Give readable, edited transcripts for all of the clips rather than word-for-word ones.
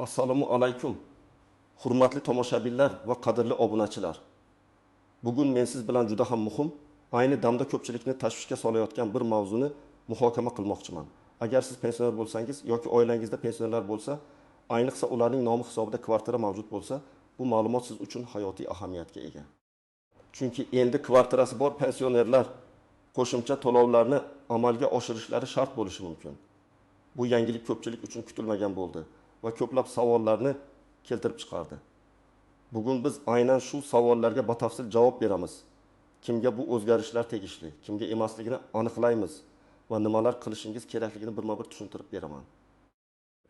Assalomu alaykum. Hurmatli tomoshabinlar va qadrli obunachilar. Bugun men siz bilan juda ham muhim, ayni damda ko'pchilikni tashvishga solayotgan bir mavzuni muhokama qilmoqchiman. Agar siz pensioner bo'lsangiz yoki oilangizda pensionerlar bo'lsa, ayniqsa ularning nomi hisobida kvartira mavjud bo'lsa, bu ma'lumot siz uchun hayotiy ahamiyatga ega. Chunki endi kvartirasi bor pensionerlar qo'shimcha to'lovlarni amalga oshirishlari shart bo'lishi mumkin. Bu yangilik ko'pchilik uchun kutilmagan bo'ldi va ko'plab savollarni keltirib chiqardi. Bugun biz aynan shu savollarga batafsil javob beramiz. Kimga bu o'zgarishlar tegishli, kimga emasligini aniqlaymiz va nimalar qilishingiz kerakligini birma-bir tushuntirib beraman.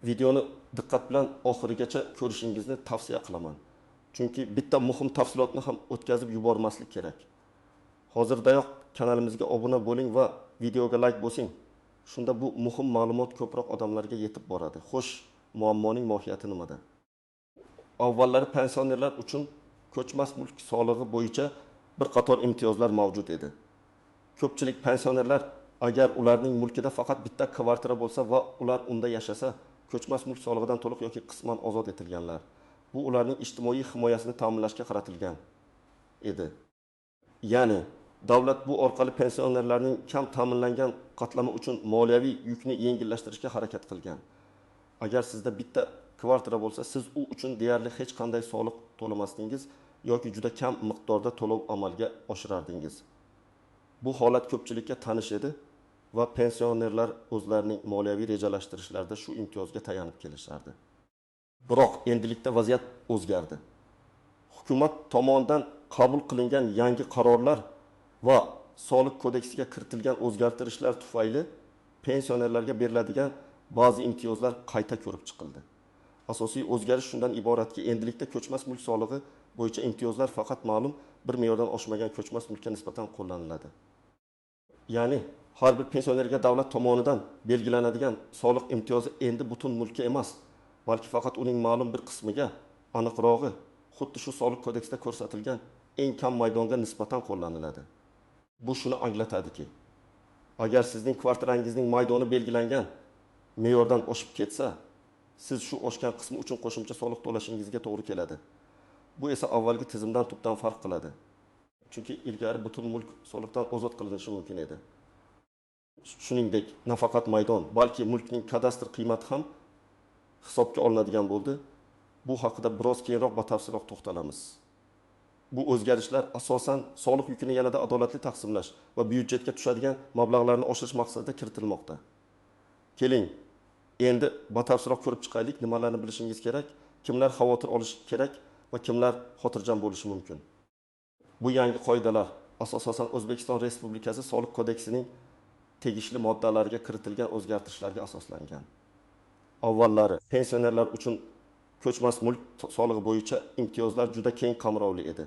Videoni diqqat bilan oxirigacha ko'rishingizni tavsiya qilaman. Chunki bitta muhim tafsilotni ham o'tkazib yubormaslik kerak. Hozirdayoq kanalimizga obuna bo'ling va videoga like bosing. Shunda bu muhim ma'lumot ko'proq odamlarga yetib boradi. Xo'sh, muammoning mohiyati nimada? Avvallari pensionerlar uchun ko'chmas mulk solig'i bo'yicha bir qator imtiyozlar mavjud edi. Ko'pchilik pensionerlar agar ularning mulkida faqat bitta kvartira bo'lsa va ular unda yashasa, ko'chmas mulk solig'idan to'liq yoki qisman ozod etilganlar. Bu ularning ijtimoiy himoyasini ta'minlashga qaratilgan edi. Ya'ni davlat bu orqali pensionerlarning kam ta'minlangan qatlami uchun moliyaviy yukni yengillashtirishga harakat qilgan. Agar sizda bitta kvartira bo'lsa, siz u uchun deyarli hech qanday soliq to'lamasdingiz yoki juda kam miqdorda to'lov amalga oshirardingiz. Bu holat ko'pchilikka tanish edi va pensionerlar o'zlarining moliyaviy rejalashtirishlarida shu imtiyozga tayanib kelishardi. Biroq endilikda vaziyat o'zgardi. Hukumat tomonidan qabul qilingan yangi qarorlar va soliq kodeksiga kiritilgan o'zgartirishlar tufayli pensionerlarga beriladigan ba'zi imtiyozlar qayta ko'rib chiqildi. Asosiy o'zgarish shundan iboratki, endilikda ko'chmas mulk solig'i bo'yicha imtiyozlar faqat ma'lum bir me'yordan oshmagan ko'chmas mulkka nisbatan qo'llaniladi. Ya'ni har bir pensionerga davlat tomonidan belgilanadigan soliq imtiyozi endi butun mulkka emas, balki faqat uning ma'lum bir qismiga, aniqrog'i, xuddi shu soliq kodeksida ko'rsatilgan eng kam maydonga nisbatan qo'llaniladi. Bu shuni anglatadiki, agar sizning kvartirangizning maydoni belgilangan me'yordan oshib ketsa, siz shu oshgan qismi uchun qo'shimcha soliq to'lashingizga to'g'ri keladi. Bu esa avvalgi tizimdan tubdan farq qiladi. Chunki ilgari butun mulk soliqdan ozod qilinishi mumkin edi. Shuningdek, nafaqat maydon, balki mulkning kadastr qiymati ham hisobga olinadigan bo'ldi. Bu haqida biroz keyinroq batafsilroq to'xtalamiz. Bu o'zgarishlar asosan soliq yukini yanada adolatli taqsimlash va byudjetga tushadigan mablag'larni oshirish maqsadida kiritilmoqda. Keling, endi batafsilroq ko'rib chiqaylik, nimalarni bilishingiz kerak, kimlar xavotir olishi kerak va kimlar xotirjam bo'lishi mumkin. Bu yangi qoidalar asosan O'zbekiston Respublikasi Soliq kodeksining tegishli moddalariga kiritilgan o'zgartirishlarga asoslangan. Avvallari pensionerlar uchun ko'chmas mulk solig'i bo'yicha imtiyozlar juda keng qamrovli edi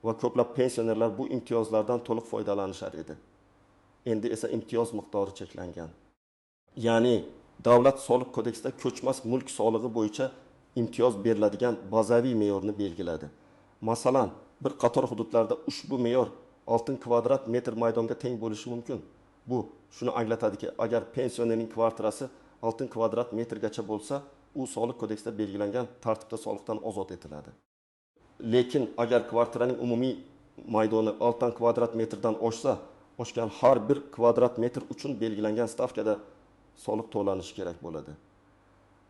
va ko'plab pensionerlar bu imtiyozlardan to'liq foydalanishar edi. Endi esa imtiyoz miqdori cheklangan. Ya'ni davlat soliq kodeksida ko'chmas mulk solig'i bo'yicha imtiyoz beriladigan bazaviy me'yorni belgiladi. Masalan, bir qator hududlarda ushbu me'yor 6 kvadrat metr maydonga teng bo'lishi mumkin. Bu shuni anglatadiki, agar pensionerning kvartirasi 6 kvadrat metrgacha bo'lsa, u soliq kodeksida belgilangan tartibda soliqdan ozod etiladi. Lekin agar kvartiraning umumiy maydoni 6 kvadrat metrdan oshsa, oshgan har bir kvadrat metr uchun belgilangan stavkada soliq to'lanishi kerak bo'ladi.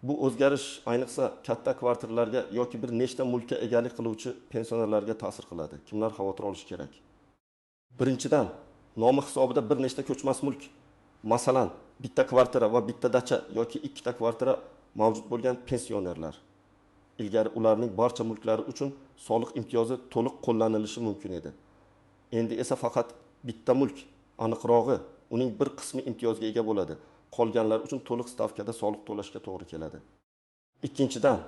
Bu o'zgarish ayniqsa katta kvartiralarga yoki bir nechta mulkka egalik qiluvchi pensionerlarga ta'sir qiladi. Kimlar xavotir olishi kerak? Birinchidan, nomi hisobida bir nechta ko'chmas mulk, masalan, bitta kvartira va bitta dacha yoki ikkita kvartira mavjud bo'lgan pensionerlar. Ilgari ularning barcha mulklari uchun soliq imtiyozi to'liq qo'llanilishi mumkin edi. Endi esa faqat bitta mulk, aniqrog'i, uning bir qismi imtiyozga ega bo'ladi. Qolganlar uchun to'liq stavkada soliq to'lashga to'g'ri keladi. Ikkinchidan,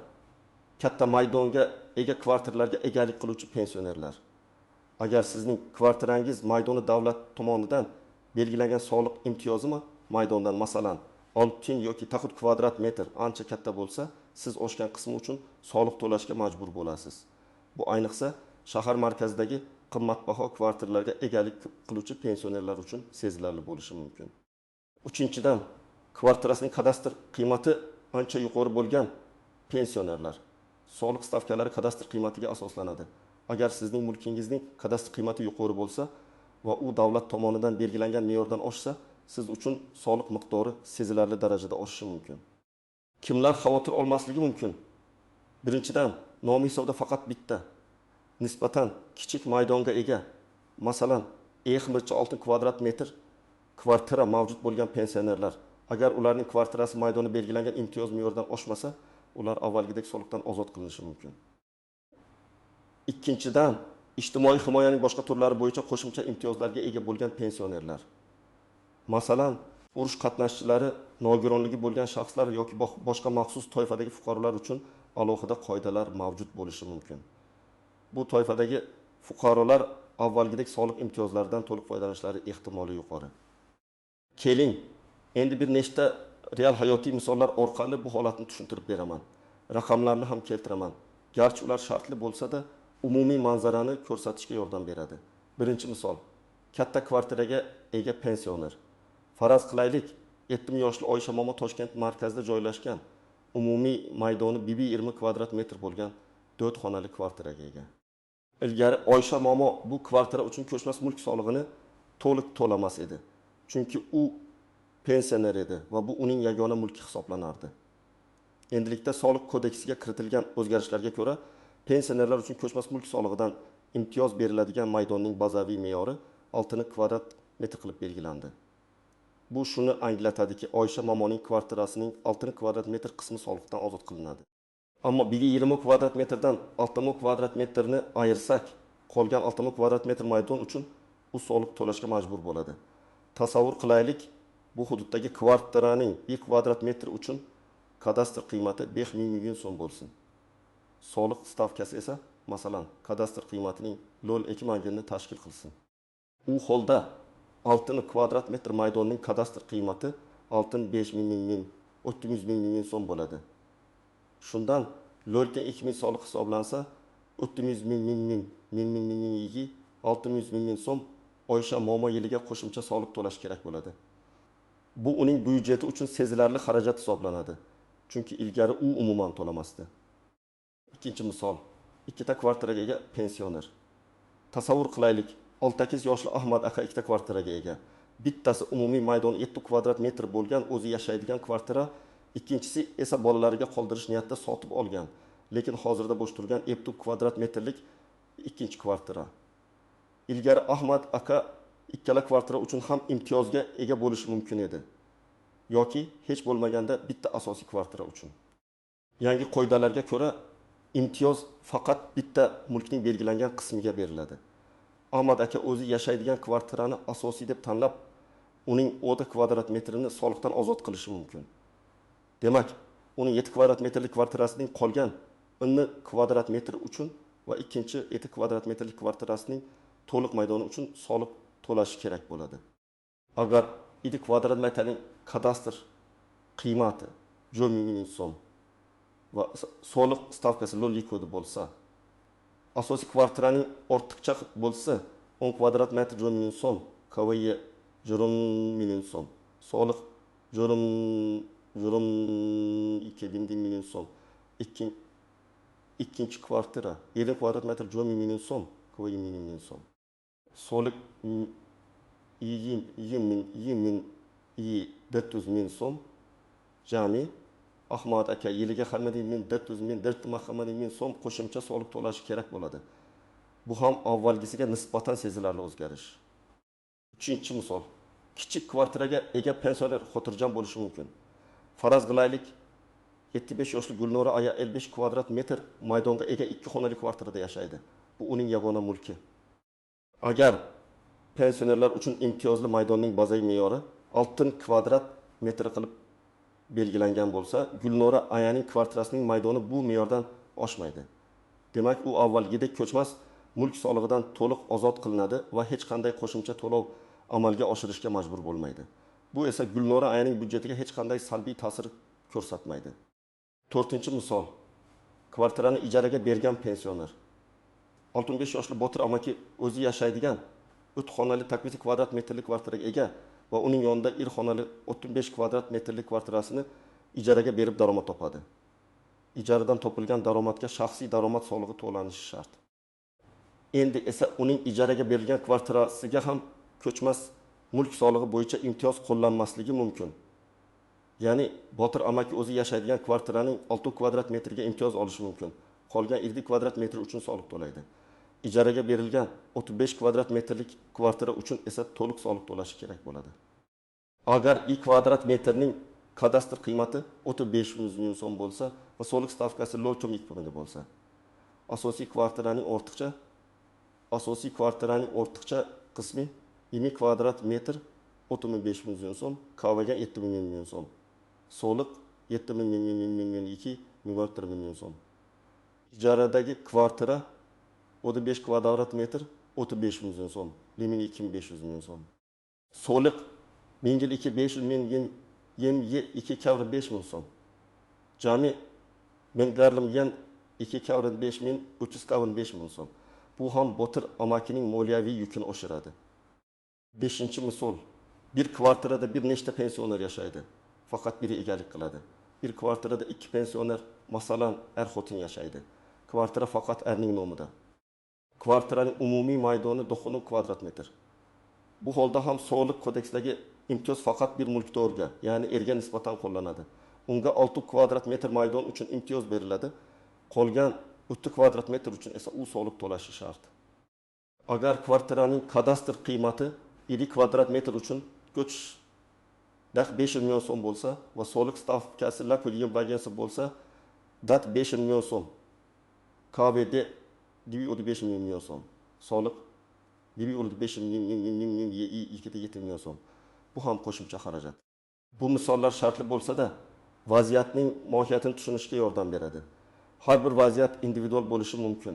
katta maydonga ega kvartiralarga egalik qiluvchi pensionerlar. Agar sizning kvartirangiz maydoni davlat tomonidan belgilangan soliq imtiyozimi maydondan, masalan, 6 yoki 9 kvadrat metr ancha katta bo'lsa, siz oshgan qismi uchun soliq to'lashga majbur bo'lasiz. Bu ayniqsa shahar markazidagi qimmatbaho kvartiralarga egalik qiluvchi pensionerlar uchun sezilarli bo'lishi mumkin. Uchinchidan, kvartirasining kadastr qiymati ancha yuqori bo'lgan pensionerlar. Soliq stavkalari kadastr qiymatiga asoslanadi. Agar sizning mulkingizning kadastr qiymati yuqori bo'lsa va u davlat tomonidan belgilangan me'yordan oshsa, siz uchun soliq miqdori sezilarli darajada oshishi mumkin. Kimlar xavotir olmasligi mumkin? Birinchidan, nomiy savdo faqat bitta, nisbatan kichik maydonga ega, masalan, 6 kvadrat metr kvartira mavjud bo'lgan pensionerlar. Agar ularning kvartirasi maydoni belgilangan imtiyoz me'yoridan oshmasa, ular avvalgidek soliqdan ozod qilinishi mumkin. Ikkinchidan, ijtimoiy himoyaning boshqa turlari bo'yicha qo'shimcha imtiyozlarga ega bo'lgan pensionerlar. Masalan, urush qatnashchilari, nogironligi bo'lgan shaxslar yoki boshqa maxsus toifadagi fuqarolar uchun alohida qoidalar mavjud bo'lishi mumkin. Bu toifadagi fuqarolar avvalgidek soliq imtiyozlaridan to'liq foydalanishlari ehtimoli yuqori. Keling, endi bir nechta real hayotiy misollar orqali bu holatni tushuntirib beraman. Raqamlarni ham keltiraman. Garchi ular shartli bo'lsa-da, umumiy manzarani ko'rsatishga yordam beradi. Birinchi misol, katta kvartiraga ega pensioner. Faraz qilaylik, 70 yoshli Oysha momo Toshkent markazida joylashgan, umumiy maydoni 20 kvadrat metr bo'lgan 4 xonali kvartiraga ega. Ilgari Oysha momo bu kvartira uchun ko'chmas mulk solig'ini to'liq to'lamas edi. Chunki u pensioner edi va bu uning yagona mulki hisoblanardi. Endilikda soliq kodeksiga kiritilgan o'zgarishlarga ko'ra, pensionerlar uchun ko'chmas mulk solig'idan imtiyoz beriladigan maydonning bazaviy me'yori 6 kvadrat metr qilib belgilandi. Bu shuni anglatadiki, Oysha momoning kvartirasining 6 kvadrat metr qismi soliqdan ozod qilinadi. Ammo 20 kvadrat metrdan 60 kvadrat metrni ayirsak, qolgan 60 kvadrat metr maydon uchun u soliq to'lashga majbur bo'ladi. Tasavvur qilaylik, bu hududdagi kvartiraning 1 kvadrat metr uchun kadastr qiymati 5000 million so'm bo'lsin. Soliq stavkasi esa, masalan, kadastr qiymatining 0,2 tashkil qilsin. U holda 6 kvadrat metr maydonning kadastr qiymati 600 million so'm bo'ladi. Shundan 0,2 soliq hisoblansa, 300 million 600 million so'm Oysha momo yiliga qo'shimcha soliq to'lash kerak bo'ladi. Bu uning byudjeti uchun sezilarli xarajat hisoblanadi. Chunki ilgari u umuman to'lamasdi. Ikkinchi misol, ikkita kvartiraga ega pensioner. Tasavvur qilaylik, 8 yoshli Ahmad aka ikkita kvartiraga ega. Bittasi umumiy maydoni 7 kvadrat metr bo'lgan o'zi yashaydigan kvartira, ikkinchisi esa bolalariga qoldirish niyatida sotib olgan, lekin hozirda bo'sh turgan 7 kvadrat metrlik ikkinchi kvartira. Ilgari Ahmad aka ikkala kvartira uchun ham imtiyozga ega bo'lishi mumkin edi. Yoki hech bo'lmaganda bitta asosiy kvartira uchun. Yangi qoidalarga ko'ra imtiyoz faqat bitta mulkning belgilangan qismiga beriladi. Ahmad aka o'zi yashaydigan kvartirani asosiy deb tanlab, uning 10 kvadrat metrini soliqdan ozod qilishi mumkin. Demak, uning 7 kvadrat metrlik kvartirasining qolgan 10 kvadrat metr uchun va ikkinchi 7 kvadrat metrlik kvartirasining to'liq maydoni uchun soliq to'lashi kerak bo'ladi. Agar 7 kvadrat metrning kadastr qiymati 10 million so'm va soliq stavkasi 0,2 bo'lsa, asosiy kvartiraning ortiqcha bo'lsa 10 kvadrat metr 10 million so'm, KVY 10 million so'm, soliq 2 million so'm. Ikkinchi kvartira 7 kvadrat metr 10 million so'm, KVY 1 million so'm. Soliq 400 million so'm. Jami Ahmad aka yiliga hammadan 400 million so'm qo'shimcha soliq to'lashi kerak bo'ladi. Bu ham avvalgisiga nisbatan sezilarli o'zgarish. Uchinchi misol, kichik kvartiraga ega pensioner xotirjam bo'lishi mumkin. Faraz qilaylik, 75 yoshli Gulnora aya 55 kvadrat metr maydonga ega 2 xonali kvartirada yashaydi. Bu uning yagona mulki. Agar pensionerlar uchun imtiyozli maydonning bazaviy me'yori 6 kvadrat metr qilib belgilangan bo'lsa, Gulnora ayaning kvartirasining maydoni bu me'yordan oshmaydi. Demak, u avvalgidek ko'chmas mulk solig'idan to'liq ozod qilinadi va hech qanday qo'shimcha to'lov amalga oshirishga majbur bo'lmaydi. Bu esa Gulnora ayaning byudjetiga hech qanday salbiy ta'sir ko'rsatmaydi. To'rtinchi misol, kvartirani ijaraga bergan pensioner. 65 yoshli Botir amaki o'zi yashaydigan 3 xonali takviti kvadrat metrlik kvartiraga ega va uning yonida ir xonali 35 kvadrat metrlik kvartirasini ijaraga berib daromad topadi. ijaradan topilgan daromadga shaxsiy daromad solig'i to'lanishi shart. Endi esa uning ijaraga berilgan kvartirasiga ham ko'chmas mulk solig'i bo'yicha imtiyoz qo'llanmasligi mumkin. Ya'ni Botir amaki o'zi yashaydigan kvartiraning 6 kvadrat metriga imtiyoz olishi mumkin. Qolgan 7 kvadrat metr uchun soliq to'laydi. Ijaraga berilgan 35 kvadrat metrlik kvartira uchun esa to'liq soliq to'lashi kerak bo'ladi. Agar 1 kvadrat metrning kadastr qiymati 35 million so'm bo'lsa va soliq stavkasi 0,2% bo'lsa, asosiy kvartiraning ortiqcha qismi 20 kvadrat metr 35 million so'm, kavaga 7 million so'm. Soliq 7 million so'm. Ijaradagi kvartira 35 kvadrat metr 35 million so'm, 2500 million so'm. Soliq 500 million 2,5 million so'm. Jami mengdarilgan 2,5 million 3,5 million so'm. Bu ham Botir amakining moliyaviy yukini oshiradi. 5-misol, bir kvartirada bir nechta pensioner yashaydi. Faqat biri egalik qiladi. Bir kvartirada 2 pensioner, masalan, er-xotin yashaydi. Kvartira faqat erning nomida. Kvartiraning umumiy maydoni 9 kvadrat metr. Bu holda ham soliq kodeksidagi imtiyoz faqat bir mulkdorga, ya'ni erga nisbatan qo'llanadi. Unga 6 kvadrat metr maydon uchun imtiyoz beriladi. Qolgan 3 kvadrat metr uchun esa u soliq to'lashi shart. Agar kvartiraning kadastr qiymati 7 kvadrat metr uchun ko'chish 5 million so'm bo'lsa va soliq stavkasi LPG bo'lsa, 5 million so'm. KVD 5 million so'm. Soliq 5 million so'm. Bu ham qo'shimcha xarajat. Bu misollar shartli bo'lsa-da, vaziyatning mohiyatini tushunishga yordam beradi. Har bir vaziyat individual bo'lishi mumkin.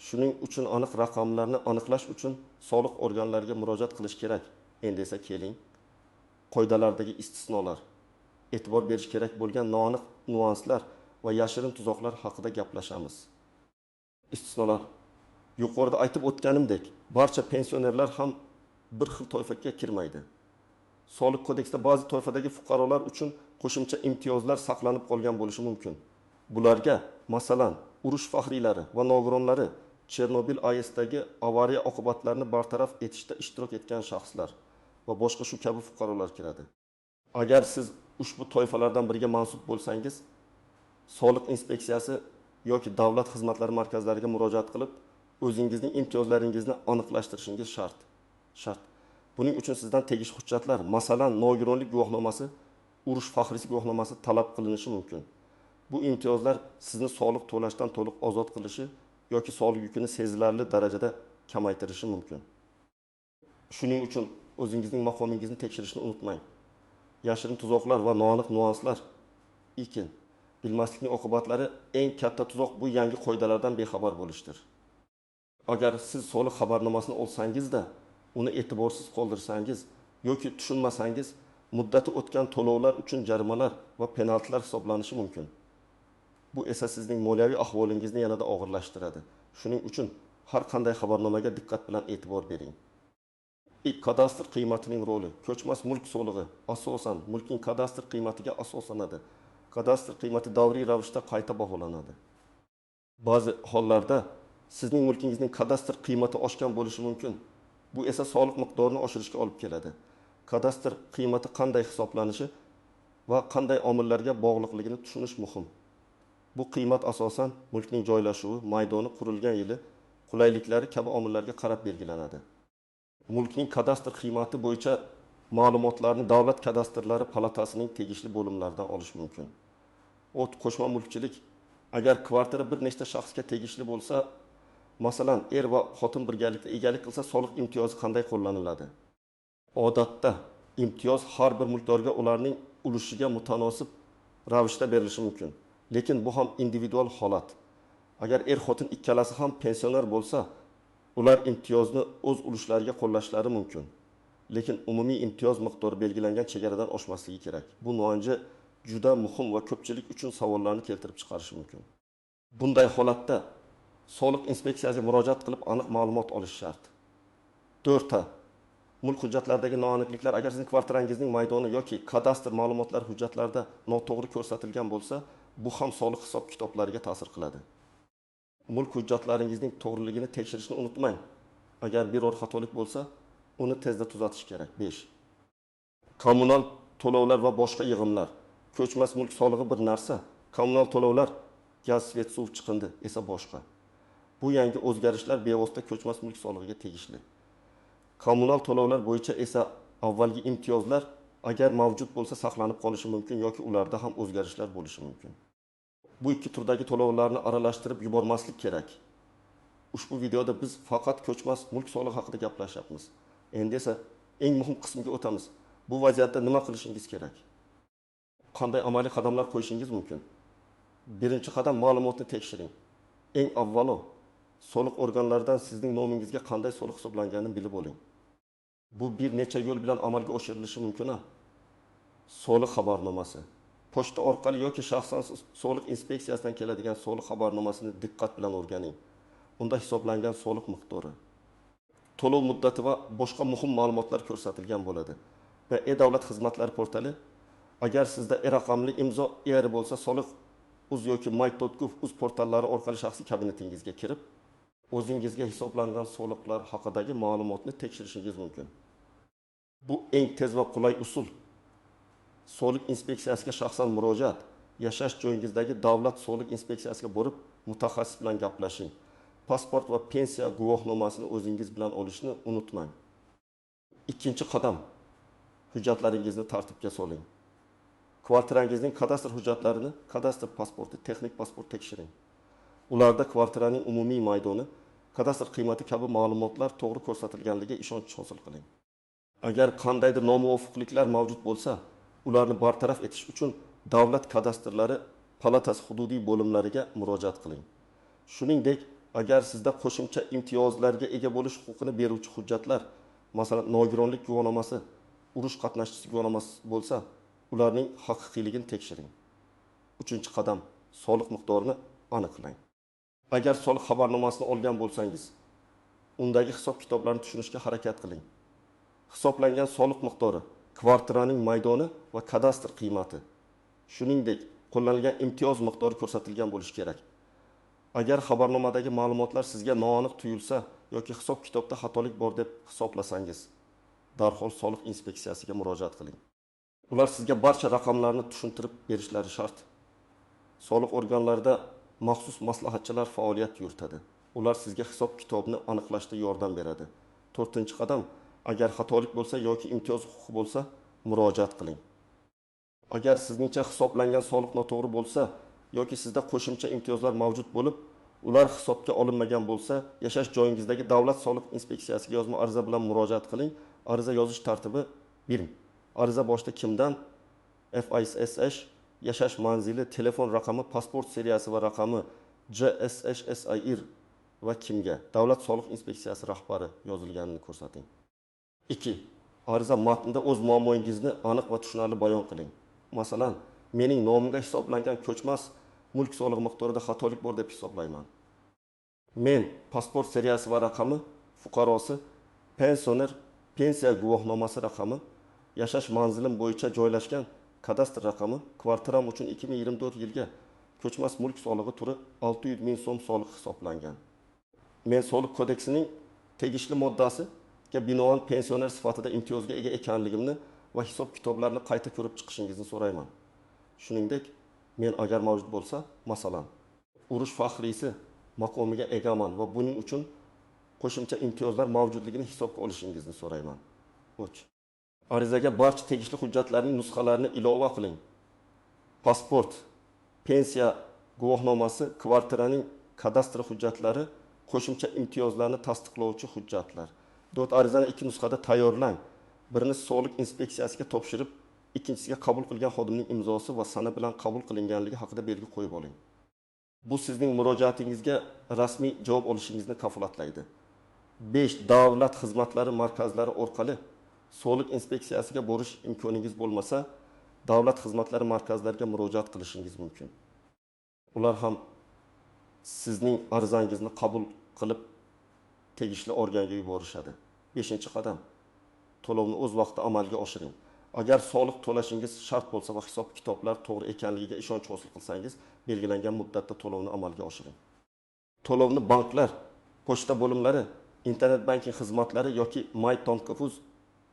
Shuning uchun aniq raqamlarni aniqlash uchun soliq organlariga murojaat qilish kerak. Endi esa keling, qoidalardagi istisnolar, e'tibor berish kerak bo'lgan noaniq nuanslar va yashirin tuzoqlar haqida gaplashamiz. Istisnolar. Yuqorida aytib o'tganimdek, barcha pensionerlar ham bir xil toifaga kirmaydi. Soliq kodeksida ba'zi toifadagi fuqarolar uchun qo'shimcha imtiyozlar saqlanib qolgan bo'lishi mumkin. Bularga, masalan, urush faxriylari va nogironlari, Chernobil AESdagi avariya oqibatlarini bartaraf etishda ishtirok etgan shaxslar va boshqa shu kabi fuqarolar kiradi. Agar siz ushbu toifalardan biriga mansub bo'lsangiz, soliq inspeksiyasi yoki davlat xizmatlari markazlariga murojaat qilib, o'zingizning imtiyozlaringizni aniqlashtirishingiz shart. Buning uchun sizdan tegishli hujjatlar, masalan, nogironlik guvohnomasi, urush faxriysi guvohnomasi talab qilinishi mumkin. Bu imtiyozlar sizni soliq to'lashdan to'liq ozod qilishi yoki soliq yukini sezilarli darajada kamaytirishi mumkin. Shuning uchun o'zingizning maqomingizni tekshirishni unutmang. Yashirin tuzoqlar va noaniq nuanslar. 2. Bilmaslikning oqibatlari eng katta tuzoq bu yangi qoidalardan bexabar bo'lishdir. Agar siz soliq xabarnomasini olsangiz-da, uni e'tiborsiz qoldirsangiz yoki tushunmasangiz, muddati o'tgan to'lovlar uchun jarimalar va penaltilar hisoblanishi mumkin. Bu esa sizning moliyaviy ahvolingizni yanada og'irlashtiradi. Shuning uchun har qanday xabarnomaga diqqat bilan e'tibor bering. Kadastr qiymatining roli. Ko'chmas mulk solig'i asosan mulkning kadastr qiymatiga asoslanadi. Kadastr qiymati davriy ravishda qayta baholanadi. Ba'zi hollarda sizning mulkingizning kadastr qiymati oshgan bo'lishi mumkin. Bu esa soliq miqdorini oshirishga olib keladi. Kadastr qiymati qanday hisoblanishi va qanday omillarga bog'liqligini tushunish muhim. Bu qiymat asosan mulkning joylashuvi, maydoni, qurilgan yili, qulayliklari kabi omillarga qarab belgilanadi. Mulkning kadastr qiymati bo'yicha ma'lumotlarni Davlat kadastrlari palatasining tegishli bo'limlaridan olish mumkin. Qo'shma mulkchilik. Agar kvartira bir nechta shaxsga tegishli bo'lsa, masalan, er va xotin birgalikda egalik qilsa, soliq imtiyozi qanday qo'llaniladi? Odatda imtiyoz har bir mulkdorga ularning ulushiga mutanosib ravishda berilishi mumkin. Lekin bu ham individual holat. Agar er-xotin ikkalasi ham pensioner bo'lsa, ular imtiyozni o'z ulushlariga qo'llashlari mumkin. Lekin umumiy imtiyoz miqdori belgilangan chegaradan oshmasligi kerak. Bu noincha juda muhim va ko'pchilik uchun savollarni keltirib chiqarishi mumkin. Bunday holatda soliq inspeksiyasiga murojaat qilib aniq ma'lumot olish shart. 4. Mulk hujjatlaridagi noaniqliklar. Agar sizning kvartirangizning maydoni yoki kadastr ma'lumotlar hujjatlarida noto'g'ri ko'rsatilgan bo'lsa, Bu ham soliq hisob kitoblariga ta'sir qiladi. Mulk hujjatlaringizning to'g'riligini tekshirishni unutmang. Agar biror xatolik bo'lsa, uni tezda tuzatish kerak. 5. Kommunal to'lovlar va boshqa yig'imlar. Ko'chmas mulk solig'i bir narsa, kommunal to'lovlar, gaz, svet, suv chiqindi esa boshqa. Bu yangi o'zgarishlar bevosita ko'chmas mulk solig'iga tegishli. Kommunal to'lovlar bo'yicha esa avvalgi imtiyozlar agar mavjud bo'lsa saqlanib qolishi mumkin yoki ularda ham o'zgarishlar bo'lishi mumkin. Bu ikki turdagi to'lovlarni aralashtirib yubormaslik kerak. Ushbu videoda biz faqat ko'chmas mulk solig'i haqida gaplashyapmiz. Endi esa eng muhim qismga o'tamiz. Bu vaziyatda nima qilishingiz kerak? Qanday amaliy qadamlar qo'yishingiz mumkin? Birinchi qadam, ma'lumotni tekshiring. Eng avvalo, soliq organlaridan sizning nomingizga qanday soliq hisoblanganini bilib oling. Bu bir necha yo'l bilan amalga oshirilishi mumkin. Soliq xabarnomasi, pochta orqali yoki shaxsan soliq inspeksiyasidan keladigan soliq xabarnomasini diqqat bilan o'rganing. Unda hisoblangan soliq miqdori, to'lov muddati va boshqa muhim ma'lumotlar ko'rsatilgan bo'ladi. Va e-davlat xizmatlari portali, agar sizda e-raqamli imzo eri bo'lsa, soliq.uz yoki my.gov.uz portallari orqali shaxsiy kabinetingizga kirib, o'zingizga hisoblangan soliqlar haqidagi ma'lumotni tekshirishingiz mumkin. Bu eng tez va qulay usul. Soliq inspeksiyasiga shaxsan murojaat, yashash joyingizdagi davlat soliq inspeksiyasiga borib, mutaxassis bilan gaplashing. Pasport va pensiya guvohnomasini o'zingiz bilan olishni unutmang. Ikkinchi qadam, hujjatlaringizni tartibga soling. Kvartirangizning kadastr hujjatlarini, kadastr pasporti, texnik pasport tekshiring. Ularda kvartiraning umumiy maydoni, kadastr qiymati kabi ma'lumotlar to'g'ri ko'rsatilganligiga ishonch hosil qiling. Agar qandaydir nomuvofiqliklar mavjud bo'lsa, ularni bartaraf etish uchun davlat kadastrlari palatasi hududiy bo'limlariga murojaat qiling. Shuningdek, agar sizda qo'shimcha imtiyozlarga ega bo'lish huquqini beruvchi hujjatlar, masalan, nogironlik guvohnomasi, urush qatnashchisi guvohnomasi bo'lsa, ularning haqiqiyligini tekshiring. Uchinchi qadam, soliq miqdorini aniqlang. Agar soliq xabarnomasini olgan bo'lsangiz, undagi hisob-kitoblarni tushunishga harakat qiling. Hisoblangan soliq miqdori, kvartiraning maydoni va kadastr qiymati, shuningdek, qo'llanilgan imtiyoz miqdori ko'rsatilgan bo'lishi kerak. Agar xabarnomadagi ma'lumotlar sizga noaniq tuyulsa yoki hisob-kitobda xatolik bor deb hisoblasangiz, darhol soliq inspeksiyasiga murojaat qiling. Ular sizga barcha raqamlarni tushuntirib berishlari shart. Soliq organlarida maxsus maslahatchilar faoliyat yuritadi. Ular sizga hisob-kitobni aniqlashda yordam beradi. 4-qadam, agar xatolik bo'lsa yoki imtiyoz huquqi bo'lsa, murojaat qiling. Agar sizningcha hisoblangan soliq noto'g'ri bo'lsa yoki sizda qo'shimcha imtiyozlar mavjud bo'lib, ular hisobga olinmagan bo'lsa, yashash joyingizdagi davlat soliq inspeksiyasiga yozma ariza bilan murojaat qiling. Ariza yozish tartibi 1. Ariza boshida kimdan? FISSH, yashash manzili, telefon raqami, pasport seriyasi va raqami, JSHSIR va kimga? Davlat soliq inspeksiyasi rahbari yozilganini ko'rsating. 2. Ariza matnida o'z muammongizni aniq va tushunarli bayon qiling. Masalan, mening nomimga hisoblangan ko'chmas mulk solig'i miqdorida xatolik bor deb hisoblayman. Men pasport seriyasi va raqami, fuqarosi, pensioner, pensiya guvohnomasi raqami, yashash manzilim bo'yicha joylashgan kadastr raqami, kvartiram uchun 2024 yilga ko'chmas mulk solig'i turi 600 ming so'm soliq hisoblangan. Men soliq kodeksining tegishli moddasiga binoan pensioner sifatida imtiyozga ega ekanligimni va hisob-kitoblarni qayta ko'rib chiqishingizni so'rayman. Shuningdek, men agar mavjud bo'lsa, masalan, urush faxriysi maqomiga egaman va buning uchun qo'shimcha imtiyozlar mavjudligini hisobga olishingizni so'rayman. 3. Arizaga barcha tegishli hujjatlarning nusxalarini ilova qiling. Pasport, pensiya guvohnomasi, kvartiraning kadastr hujjatlari, qo'shimcha imtiyozlarni tasdiqlovchi hujjatlar. 4. Arizani 2 nusxada tayyorlang. Birini soliq inspeksiyasiga topshirib, ikkinchisiga qabul qilgan xodimning imzosi va sana bilan qabul qilinganligi haqida belgi qo'yib oling. Bu sizning murojaatingizga rasmiy javob olishingizni kafolatlaydi. 5. Davlat xizmatlari markazlari orqali soliq inspeksiyasiga borish imkoningiz bo'lmasa, davlat xizmatlari markazlariga murojaat qilishingiz mumkin. Ular ham sizning arizangizni qabul qilib tegishli organga yuborishadi. 5-qadam, to'lovni o'z vaqtida amalga oshiring. Agar soliq to'lashingiz shart bo'lsa va hisob kitoblar to'g'ri ekanligiga ishonch hosil qilsangiz, belgilangan muddatda to'lovni amalga oshiring. To'lovni banklar, pochta bo'limlari, internet banking xizmatlari yoki my.kfuz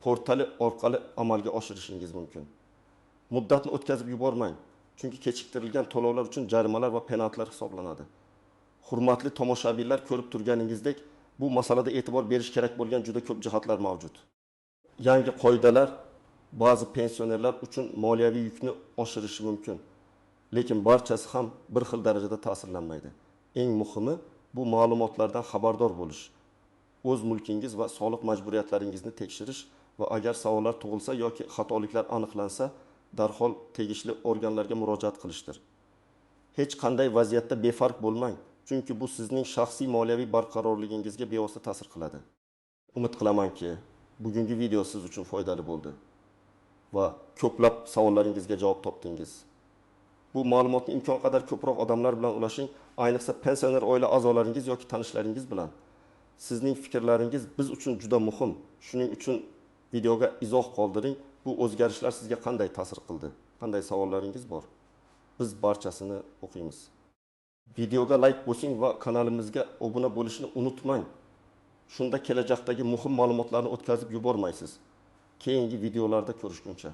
portali orqali amalga oshirishingiz mumkin. Muddatni o'tkazib yubormang, chunki kechiktirilgan to'lovlar uchun jarimalar va penaltilar hisoblanadi. Hurmatli tomoshabinlar, ko'rib turganingizdek, bu masalada e'tibor berish kerak bo'lgan juda ko'p jihatlar mavjud. Yangi qoidalar ba'zi pensionerlar uchun moliyaviy yukni oshirishi mumkin, lekin barchasi ham bir xil darajada ta'sirlanmaydi. Eng muhimi bu ma'lumotlardan xabardor bo'lish, o'z mulkingiz va soliq majburiyatlaringizni tekshirish va agar savollar tug'ilsa yoki xatoliklar aniqlansa, darhol tegishli organlarga murojaat qilishdir. Hech qanday vaziyatda befarq bo'lmang, chunki bu sizning shaxsiy moliyaviy barqarorligingizga bevosita ta'sir qiladi. Umid qilamanki, bugungi video siz uchun foydali bo'ldi va ko'plab savollaringizga javob topdingiz. Bu ma'lumotni imkon qadar ko'proq odamlar bilan ulashing, ayniqsa pensioner oila a'zolaringiz yoki tanishlaringiz bilan. Sizning fikrlaringiz biz uchun juda muhim. Shuning uchun videoga izoh qoldiring. Bu o'zgarishlar sizga qanday ta'sir qildi? Qanday savollaringiz bor? Biz barchasini o'qiymiz. Videoga like bosing va kanalimizga obuna bo'lishni unutmang. Shunda kelajakdagi muhim ma'lumotlarni o'tkazib yubormaysiz. Keyingi videolarda ko'rishguncha